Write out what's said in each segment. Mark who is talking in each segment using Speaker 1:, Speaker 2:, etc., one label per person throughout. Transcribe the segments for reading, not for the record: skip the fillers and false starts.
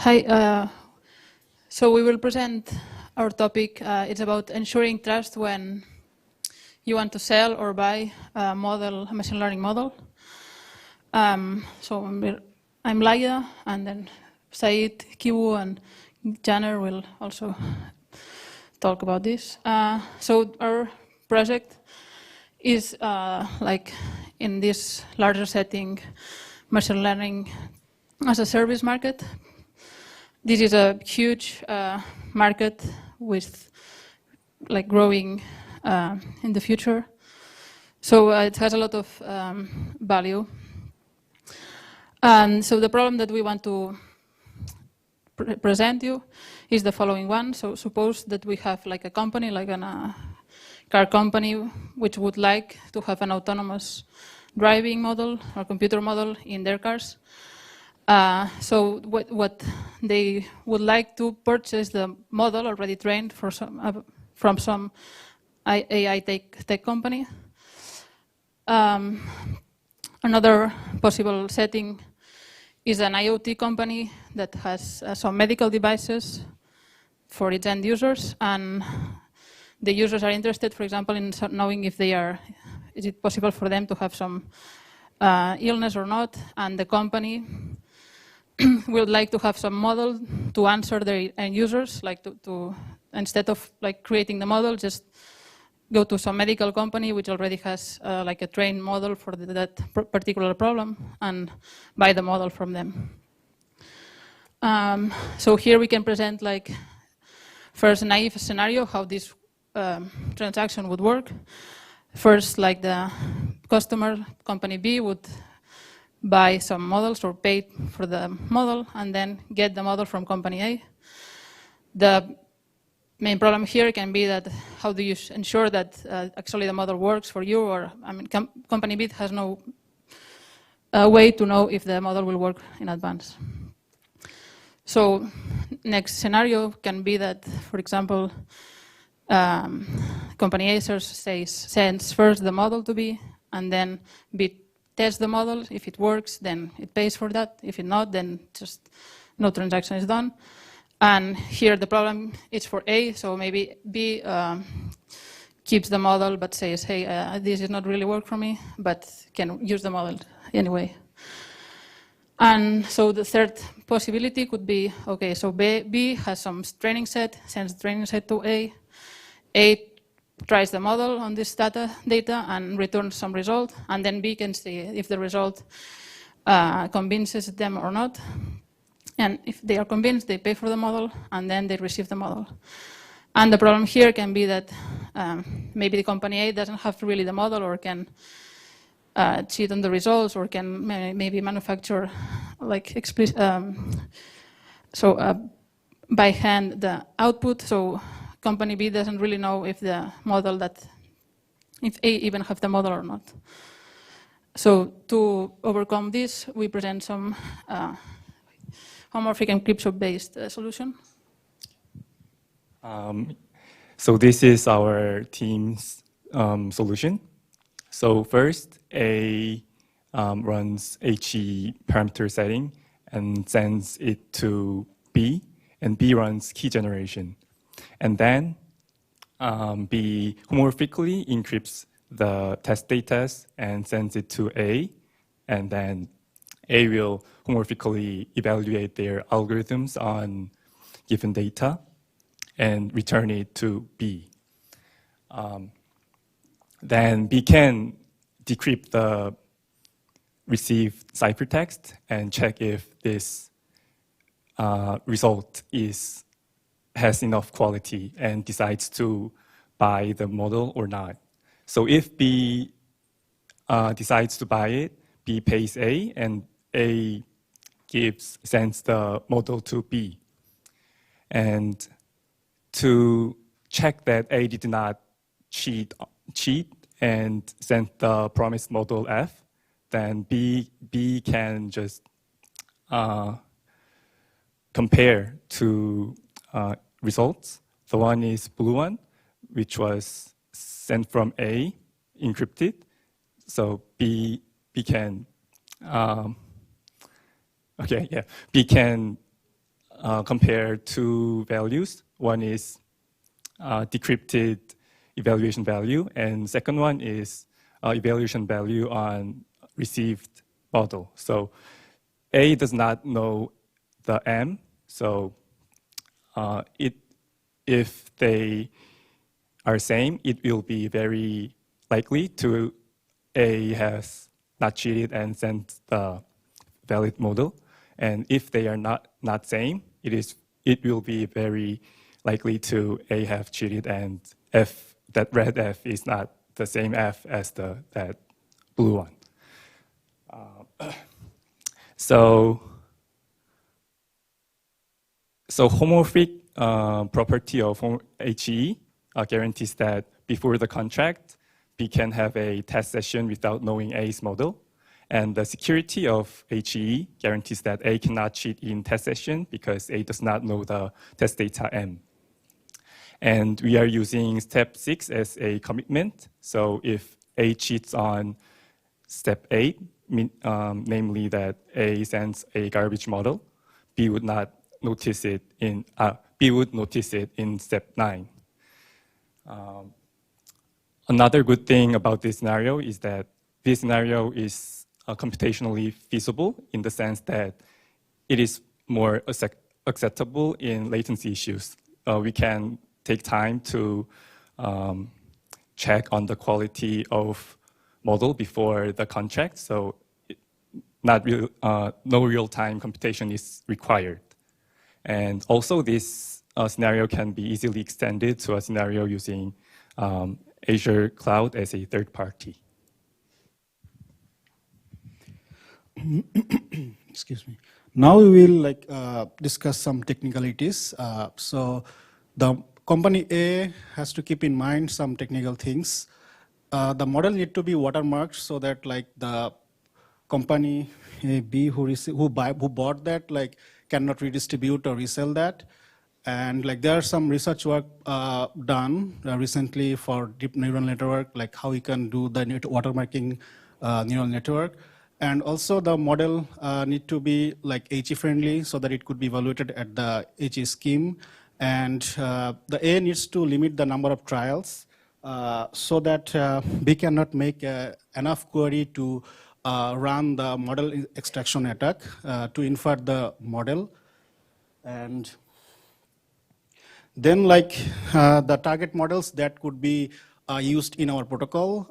Speaker 1: Hi. So we will present our topic. It's about ensuring trust when you want to sell or buy a machine learning model. So I'm Laia, and then Syed, Keewoo, and Janner will also talk about this. So our project is like in this larger setting, machine learning as a service market. This is a huge market with like growing in the future. So it has a lot of value. And so the problem that we want to present you is the following one. So suppose that we have like a company, like a car company, which would like to have an autonomous driving model or computer model in their cars. So what they would like to purchase the model already trained for from some AI tech company. Another possible setting is an IoT company that has some medical devices for its end users, and the users are interested, for example, in knowing if is it possible for them to have some illness or not, and the company would like to have some model to answer their end users, like to instead of like creating the model, just go to some medical company which already has like a trained model for that particular problem and buy the model from them. So here we can present like first a naive scenario how this transaction would work. First, like the customer, company B, would buy some models or pay for the model and then get the model from company A. The main problem here can be that how do you ensure that actually the model works for you, or I mean, company B has no way to know if the model will work in advance. So next scenario can be that, for example, company A sends first the model to B, and then B tests the model. If it works, then it pays for that. If it not, then just no transaction is done. And here the problem is for A, so maybe B keeps the model but says, hey, this is not really work for me, but can use the model anyway. And so the third possibility could be, okay, so B has some training set, sends the training set to A tries the model on this data and returns some result, and then B can see if the result convinces them or not. And if they are convinced, they pay for the model, and then they receive the model. And the problem here can be that maybe the company A doesn't have really the model, or can cheat on the results, or can maybe manufacture like by hand the output. So company B doesn't really know if the model if A even have the model or not. So to overcome this, we present some homomorphic encryption-based solution.
Speaker 2: So this is our team's solution. So first, A runs HE parameter setting and sends it to B, and B runs key generation. And then B homomorphically encrypts the test data and sends it to A, and then A will homomorphically evaluate their algorithms on given data and return it to B. Then B can decrypt the received ciphertext and check if this result has enough quality and decides to buy the model or not. So if B decides to buy it, B pays A, and A sends the model to B. And to check that A did not cheat and send the promised model F, then B can just compare two results. The one is blue one, which was sent from A, encrypted. So B can B can compare two values. One is decrypted evaluation value, and second one is evaluation value on received model. So A does not know the M, so if they are same, it will be very likely to A has not cheated and sent the valid model. And if they are not same, it will be very likely to A have cheated and F, that red F is not the same F as that blue one. So homomorphic property of HE guarantees that before the contract, we can have a test session without knowing A's model. And the security of HE guarantees that A cannot cheat in test session because A does not know the test data M. And we are using step 6 as a commitment. So if A cheats on step 8, namely that A sends a garbage model, B would not notice it in B would notice it in step 9. Another good thing about this scenario is that this scenario is computationally feasible in the sense that it is more acceptable in latency issues. We can take time to check on the quality of model before the contract, so no real-time computation is required. And also this scenario can be easily extended to a scenario using Azure Cloud as a third party.
Speaker 3: Excuse me. Now we will discuss some technicalities. So the company A has to keep in mind some technical things. The model need to be watermarked so that the company B who bought that cannot redistribute or resell that. And there are some research work done recently for deep neural network, how you can do the watermarking neural network. And also the model need to be HE friendly so that it could be evaluated at the HE scheme. And the A needs to limit the number of trials so that we cannot make enough query to run the model extraction attack to infer the model. And then the target models that could be used in our protocol,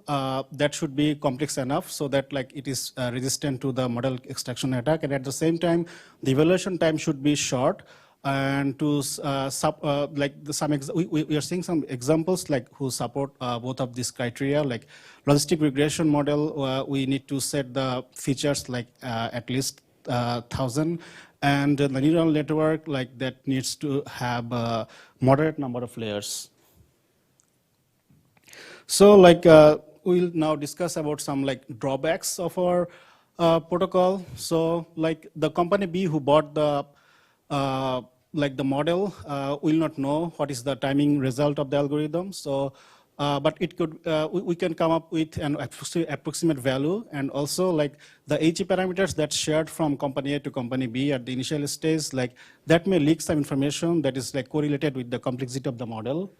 Speaker 3: that should be complex enough so that it is resistant to the model extraction attack. And at the same time, the evaluation time should be short. And to we are seeing some examples who support both of these criteria. Logistic regression model, we need to set the features at least 1,000. And the neural network that needs to have a moderate number of layers. So we'll now discuss about some drawbacks of our protocol. So the company B who bought the the model will not know what is the timing result of the algorithm. So but it could we can come up with an approximate value, and also the HE parameters that's shared from company A to company B at the initial stage, that may leak some information that is correlated with the complexity of the model.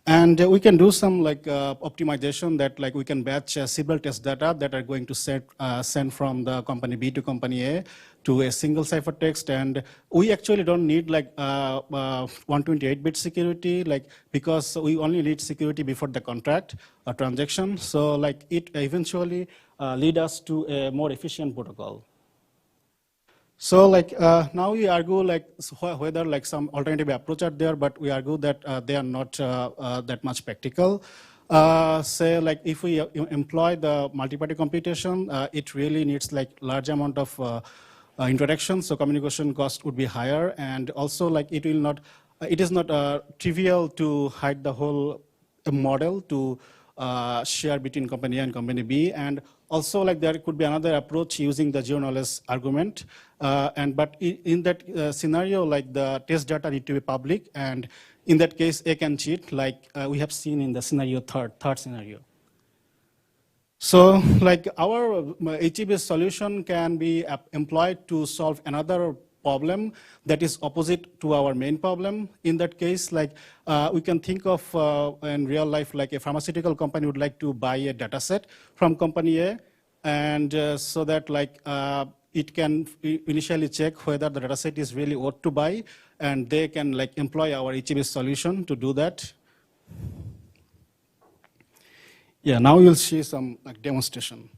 Speaker 3: And we can do some optimization that we can batch several test data that are going to send from the company B to company A to a single ciphertext. And we actually don't need 128-bit security because we only need security before the contract or transaction. So it eventually lead us to a more efficient protocol. So now we argue whether some alternative approach are there, but we argue that they are not that much practical. Say if we employ the multi-party computation, it really needs large amount of interaction, so communication cost would be higher, and also it is not trivial to hide the whole model to share between company A and company B. And also there could be another approach using the zero-knowledge argument. But in that scenario, the test data need to be public, and in that case, A can cheat, we have seen in the scenario third scenario. So like our HE-based solution can be employed to solve another problem that is opposite to our main problem. In that case, like we can think of in real life, like a pharmaceutical company would like to buy a data set from company A, and so that like it can initially check whether the data set is really worth to buy, and they can like employ our HE-based solution to do that. Yeah, now we'll see some like demonstration.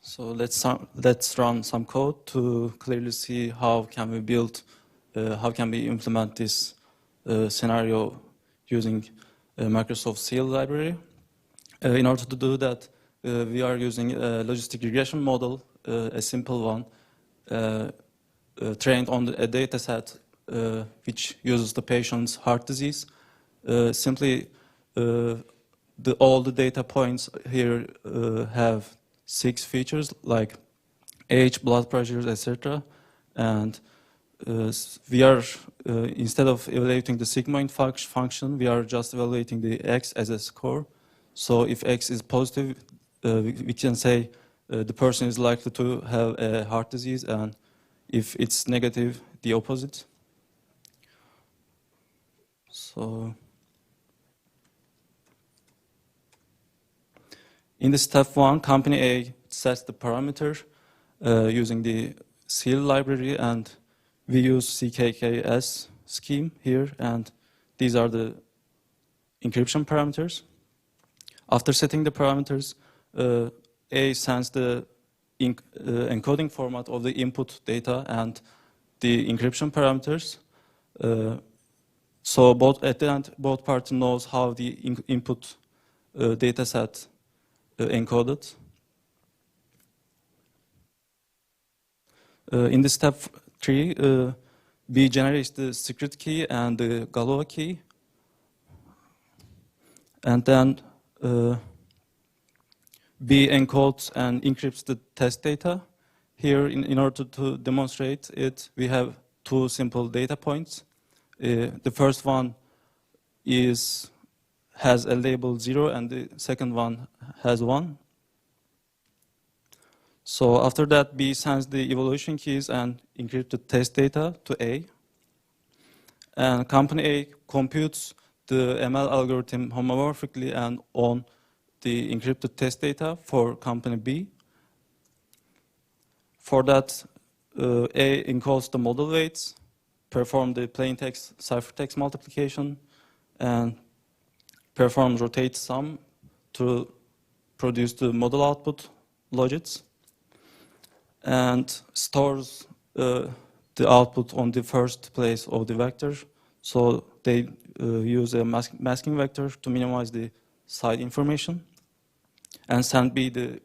Speaker 4: So let's run some code to clearly see how can we build, how can we implement this scenario using Microsoft Seal library. In order to do that, we are using a logistic regression model, a simple one, trained on a data set which uses the patient's heart disease. Simply, all the data points here have 6 features like age, blood pressure, etc. And we are, instead of evaluating the sigmoid function, we are just evaluating the x as a score. So if x is positive, we can say the person is likely to have a heart disease, and if it's negative, the opposite. So in the step 1, company A sets the parameter using the Seal library, and we use CKKS scheme here, and these are the encryption parameters. After setting the parameters, A sends the encoding format of the input data and the encryption parameters. So at the end, both parties knows how the input data set encoded. In the step 3, B generates the secret key and the Galois key, and then B encodes and encrypts the test data. Here, in order to demonstrate it, we have 2 simple data points. The first one has a label 0, and the second one has 1. So after that, B sends the evaluation keys and encrypted test data to A. And company A computes the ML algorithm homomorphically and on the encrypted test data for company B. For that, A encodes the model weights, perform the plain text ciphertext multiplication, and performs rotate sum to produce the model output logits, and stores the output on the first place of the vector. So they use a masking vector to minimize the side information, and send the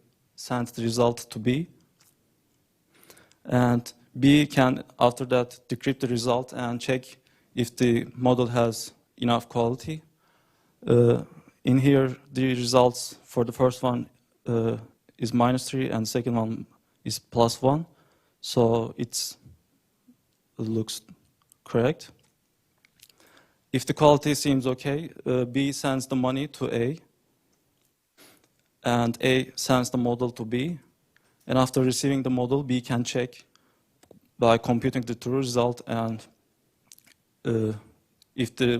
Speaker 4: result to B. And B can, after that, decrypt the result and check if the model has enough quality. In here, the results for the first one is -3, and the second one is +1. So it looks correct. If the quality seems okay, B sends the money to A, and A sends the model to B. And after receiving the model, B can check by computing the true result, and if the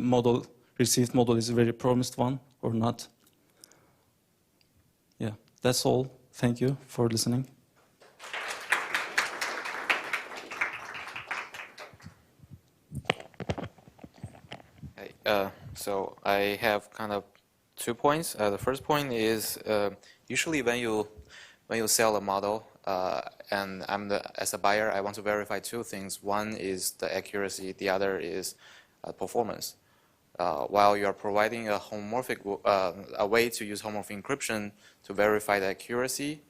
Speaker 4: received model is a very promised one or not. Yeah, that's all. Thank you for listening.
Speaker 5: So I have kind of 2 points. The first point is usually when you sell a model, and as a buyer, I want to verify 2 things. One is the accuracy, the other is performance. While you are providing a homomorphic, a way to use homomorphic encryption to verify the accuracy,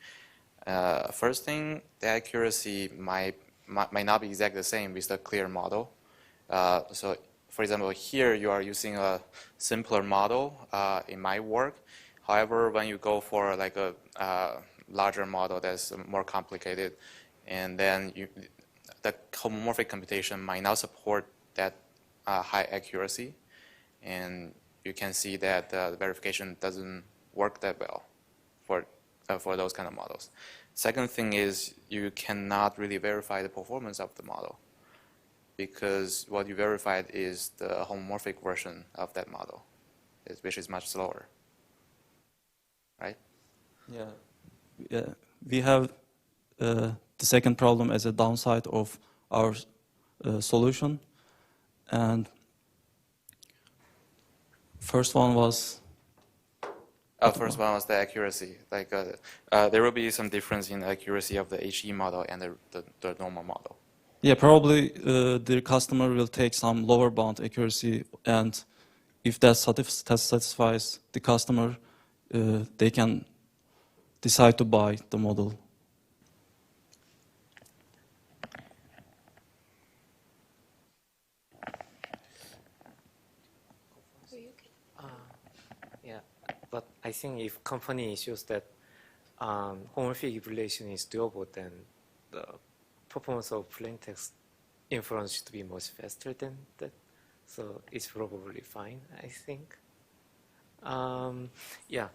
Speaker 5: first thing, the accuracy might not be exactly the same with the clear model. So, for example, here you are using a simpler model. It might work. However, when you go for like a larger model that's more complicated, and then the homomorphic computation might not support that high accuracy, and you can see that the verification doesn't work that well. for those kind of models. Second thing is you cannot really verify the performance of the model because what you verified is the homomorphic version of that model, which is much slower, right?
Speaker 4: Yeah. We have the second problem as a downside of our solution, and first one was.
Speaker 5: First one was the accuracy. Like there will be some difference in the accuracy of the HE model and the normal model.
Speaker 4: Yeah, probably the customer will take some lower bound accuracy, and if that satisfies the customer, they can decide to buy the model.
Speaker 6: Yeah, but I think if company shows that homomorphic evaluation is doable, then the performance of plain text inference should be much faster than that. So it's probably fine, I think. Yeah,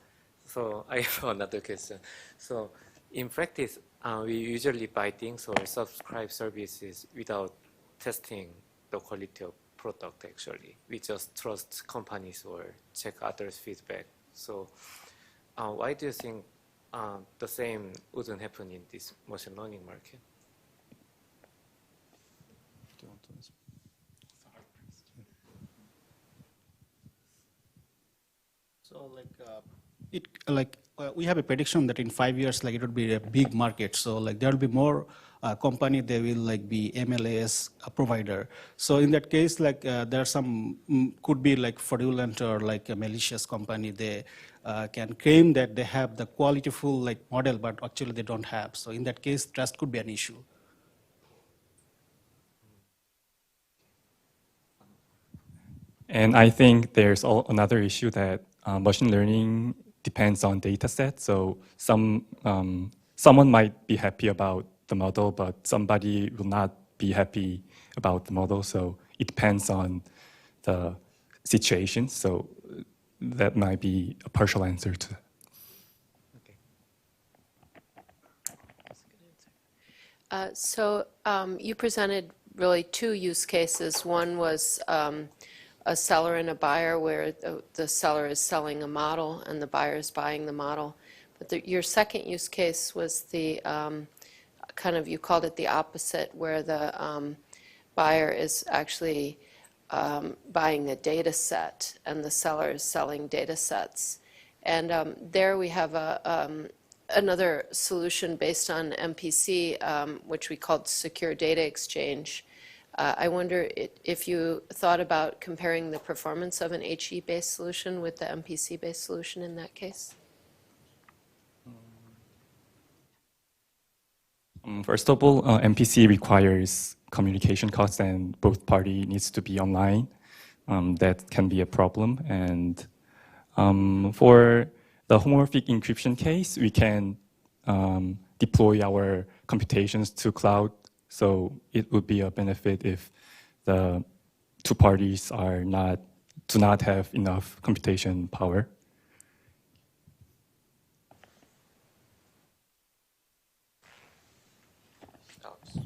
Speaker 6: so I have another question. So in practice, we usually buy things or subscribe services without testing the quality of product actually. We just trust companies or check others' feedback. So why do you think the same wouldn't happen in this machine learning market?
Speaker 3: So we have a prediction that in 5 years, like it would be a big market. So like there will be more company, they will like be MLAS provider. So in that case, like there are some could be like fraudulent or like a malicious company. They can claim that they have the qualityful like model, but actually they don't have. So in that case, trust could be an issue.
Speaker 2: And I think there's another issue that machine learning depends on data set. So someone might be happy about the model, but somebody will not be happy about the model. So it depends on the situation. So that might be a partial answer to that.
Speaker 6: Okay.
Speaker 7: That's a good answer. You presented really two use cases. One was a seller and a buyer where the seller is selling a model and the buyer is buying the model. But your second use case was the kind of, you called it the opposite, where the buyer is actually buying a data set and the seller is selling data sets. And there we have another solution based on MPC, which we called secure data exchange. I wonder if you thought about comparing the performance of an HE-based solution with the MPC-based solution in that case?
Speaker 2: First of all, MPC requires communication costs and both party needs to be online. That can be a problem. And for the homomorphic encryption case, we can deploy our computations to cloud. So it would be a benefit if the two parties do not have enough computation power.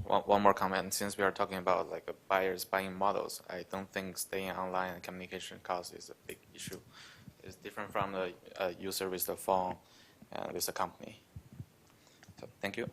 Speaker 5: One more comment. Since we are talking about like buyers buying models, I don't think staying online and communication cost is a big issue. It's different from the user with the phone and with the company. So thank you.